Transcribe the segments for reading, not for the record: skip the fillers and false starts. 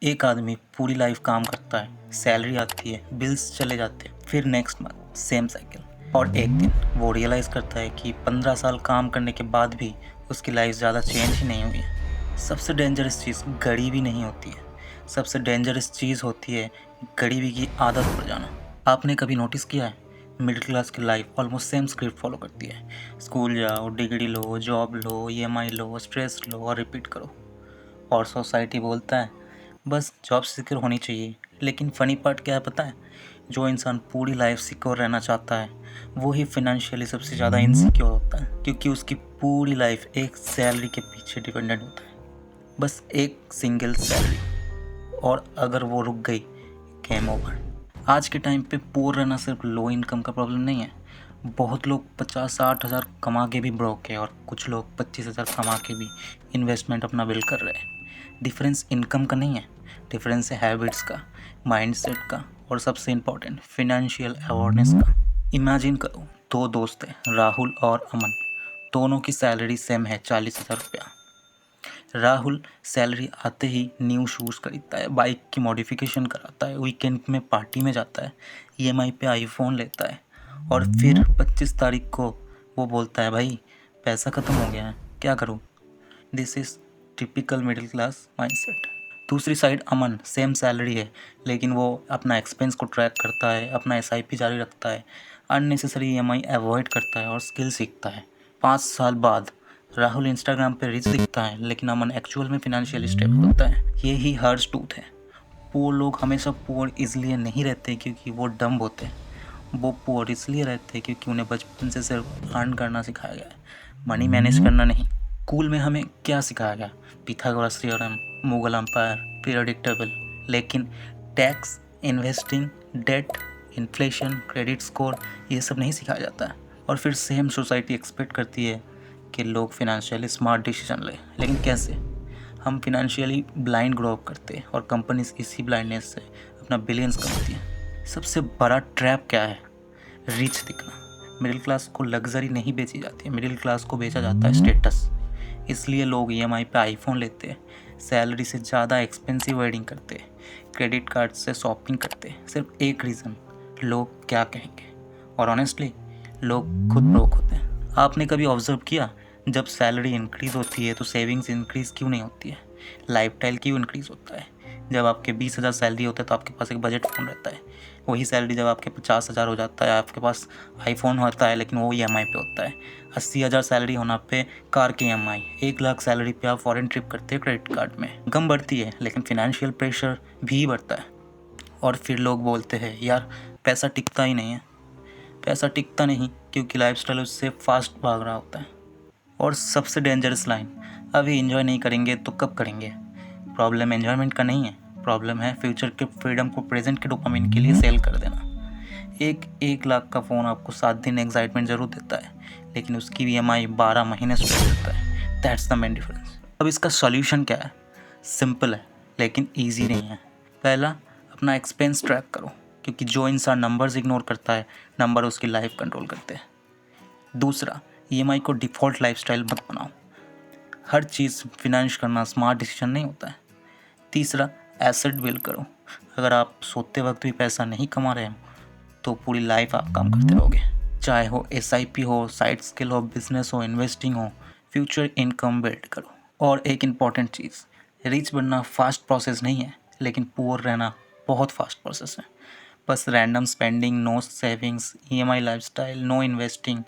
एक आदमी पूरी लाइफ काम करता है, सैलरी आती है, बिल्स चले जाते हैं, फिर नेक्स्ट मंथ सेम साइकिल। और एक दिन वो रियलाइज करता है कि 15 साल काम करने के बाद भी उसकी लाइफ ज़्यादा चेंज ही नहीं हुई है। सबसे डेंजरस चीज़ गरीबी नहीं होती है, सबसे डेंजरस चीज़ होती है गरीबी की आदत पड़ जाना। आपने कभी नोटिस किया है, मिडिल क्लास की life almost same script follow करती है। स्कूल जाओ, डिग्री लो, जॉब लो, EMI लो, स्ट्रेस लो और रिपीट करो। और सोसाइटी बोलता है बस जॉब सिक्योर होनी चाहिए। लेकिन फ़नी पार्ट क्या है पता है? जो इंसान पूरी लाइफ सिक्योर रहना चाहता है वो ही फाइनेंशियली सबसे ज़्यादा इनसिक्योर होता है, क्योंकि उसकी पूरी लाइफ एक सैलरी के पीछे डिपेंडेंट होता है। बस एक सिंगल सैलरी, और अगर वो रुक गई गेम ओवर। आज के टाइम पे पुअर रहना सिर्फ लो इनकम का प्रॉब्लम नहीं है। बहुत लोग 50-60 हज़ार कमा के भी ब्रोक है, और कुछ लोग 25 हज़ार कमा के भी इन्वेस्टमेंट अपना बिल्ड कर रहे हैं। डिफरेंस इनकम का नहीं है, डिफरेंस है हैबिट्स का, माइंडसेट का, और सबसे इम्पोर्टेंट फाइनेंशियल अवेयरनेस का। इमेजिन करो, दो दोस्त हैं, राहुल और अमन। दोनों की सैलरी सेम है, 40,000 रुपया। राहुल सैलरी आते ही न्यू शूज़ खरीदता है, बाइक की मॉडिफिकेशन कराता है, वीकेंड में पार्टी में जाता है, EMI पे आईफोन लेता है, और फिर 25 तारीख को वो बोलता है भाई पैसा ख़त्म हो गया है, क्या करूँ। This is typical middle class mindset. दूसरी साइड अमन, सेम सैलरी है लेकिन वो अपना एक्सपेंस को ट्रैक करता है, अपना SIP जारी रखता है, अननेसेसरी EMI अवॉइड करता है और स्किल सीखता है। 5 साल बाद राहुल इंस्टाग्राम पे रिच दिखता है लेकिन अमन एक्चुअल में फिनेंशियली स्टेबल होता है। ये ही हर्ष ट्रूथ है। पुअर लोग हमेशा पुअर इसलिए नहीं रहते क्योंकि वो डम्ब होते हैं, वो पुअर इसलिए रहते हैं क्योंकि उन्हें बचपन से सिर्फ अर्न करना सिखाया गया है, मनी मैनेज करना नहीं। स्कूल में हमें क्या सिखाया गया? Pythagoras theorem, Mughal empire, periodic table. लेकिन tax, investing, debt, inflation, credit score, ये सब नहीं सिखाया जाता है। और फिर सेम सोसाइटी एक्सपेक्ट करती है कि लोग फिनेंशियली स्मार्ट डिसीजन लें, लेकिन कैसे? हम फिनेंशियली ब्लाइंड ग्रो अप करते हैं और कंपनीज इसी ब्लाइंडनेस से अपना बिलियंस कमाती हैं। सबसे बड़ा ट्रैप क्या है? रिच दिखना। मिडिल क्लास को लग्जरी नहीं बेची जाती है, मिडिल क्लास को बेचा जाता है स्टेटस। इसलिए लोग EMI पे आईफोन लेते हैं, सैलरी से ज़्यादा एक्सपेंसिव वेडिंग करते हैं, क्रेडिट कार्ड से शॉपिंग करते हैं। सिर्फ एक रीज़न, लोग क्या कहेंगे। और ऑनेस्टली लोग खुद ब्रोक होते हैं। आपने कभी ऑब्जर्व किया, जब सैलरी इंक्रीज़ होती है तो सेविंग्स इंक्रीज़ क्यों नहीं होती है? लाइफस्टाइल क्यों इंक्रीज़ होता है? जब आपके 20,000 सैलरी होता है तो आपके पास एक बजट फ़ोन रहता है। वही सैलरी जब आपके 50,000 हो जाता है आपके पास आईफोन होता है, लेकिन वो EMI पे होता है। 80,000 सैलरी होना पे कार की EMI, 1 लाख सैलरी पे आप फॉरेन ट्रिप करते हैं क्रेडिट कार्ड में। इनकम बढ़ती है लेकिन फिनेंशियल प्रेशर भी बढ़ता है। और फिर लोग बोलते हैं यार पैसा टिकता ही नहीं है। पैसा टिकता नहीं क्योंकि लाइफस्टाइल उससे फास्ट भाग रहा होता है। और सबसे डेंजरस लाइन, अभी एंजॉय नहीं करेंगे तो कब करेंगे? प्रॉब्लम एंजॉयमेंट का नहीं है, प्रॉब्लम है फ्यूचर के फ्रीडम को प्रेजेंट के डोपामिन के लिए सेल कर देना। एक 1 लाख का फ़ोन आपको 7 दिन एक्साइटमेंट ज़रूर देता है, लेकिन उसकी EMI 12 महीने स्ट्रेस देता है। That's the main difference. अब इसका सॉल्यूशन क्या है? सिंपल है लेकिन ईजी नहीं है। पहला, अपना एक्सपेंस ट्रैक करो, क्योंकि जो इंसान नंबर्स इग्नोर करता है, नंबर उसकी लाइफ कंट्रोल करते हैं। दूसरा, EMI को डिफ़ॉल्ट लाइफस्टाइल मत बनाओ। हर चीज़ फिनांस करना स्मार्ट डिसीजन नहीं होता है। तीसरा, एसेट बिल्ड करो। अगर आप सोते वक्त भी पैसा नहीं कमा रहे हो तो पूरी लाइफ आप काम करते रहोगे। चाहे हो SIP हो, साइड स्किल हो, बिजनेस हो, इन्वेस्टिंग हो, फ्यूचर इनकम बिल्ड करो। और एक इम्पॉर्टेंट चीज़, रिच बनना फास्ट प्रोसेस नहीं है, लेकिन पुअर रहना बहुत फास्ट प्रोसेस है। बस random spending, no savings, EMI lifestyle, no investing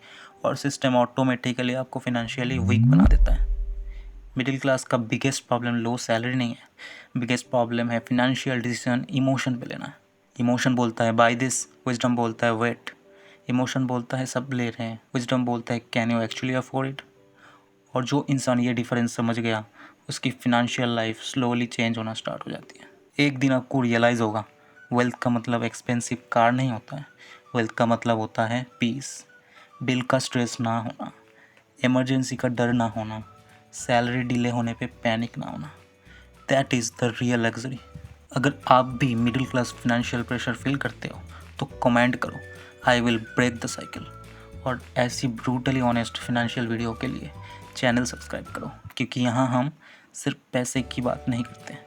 और सिस्टम ऑटोमेटिकली आपको फिनेंशियली वीक बना देता है। मिडिल क्लास का बिगेस्ट प्रॉब्लम लो सैलरी नहीं है, बिगेस्ट प्रॉब्लम है फिनेंशियल डिसीजन इमोशन पे लेना। इमोशन बोलता है बाय दिस, विजडम बोलता है वेट। इमोशन बोलता है सब ले रहे हैं, विजडम बोलता है can you actually afford it. और जो इंसान ये डिफरेंस समझ गया उसकी फिनेंशियल लाइफ स्लोली चेंज होना स्टार्ट हो जाती है। एक दिन आपको रियलाइज़ होगा, वेल्थ का मतलब एक्सपेंसिव कार नहीं होता है, वेल्थ का मतलब होता है पीस। बिल का स्ट्रेस ना होना, इमरजेंसी का डर ना होना, सैलरी डिले होने पे पैनिक ना होना। That is the real luxury. अगर आप भी middle class financial pressure feel करते हो तो कमेंट करो, I will break the cycle. और ऐसी ब्रूटली ऑनेस्ट फिनेंशियल वीडियो के लिए चैनल सब्सक्राइब करो, क्योंकि यहाँ हम सिर्फ पैसे की बात नहीं करते,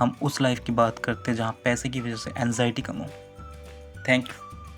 हम उस लाइफ की बात करते हैं जहाँ पैसे की वजह से एंजाइटी कम हो। Thank you.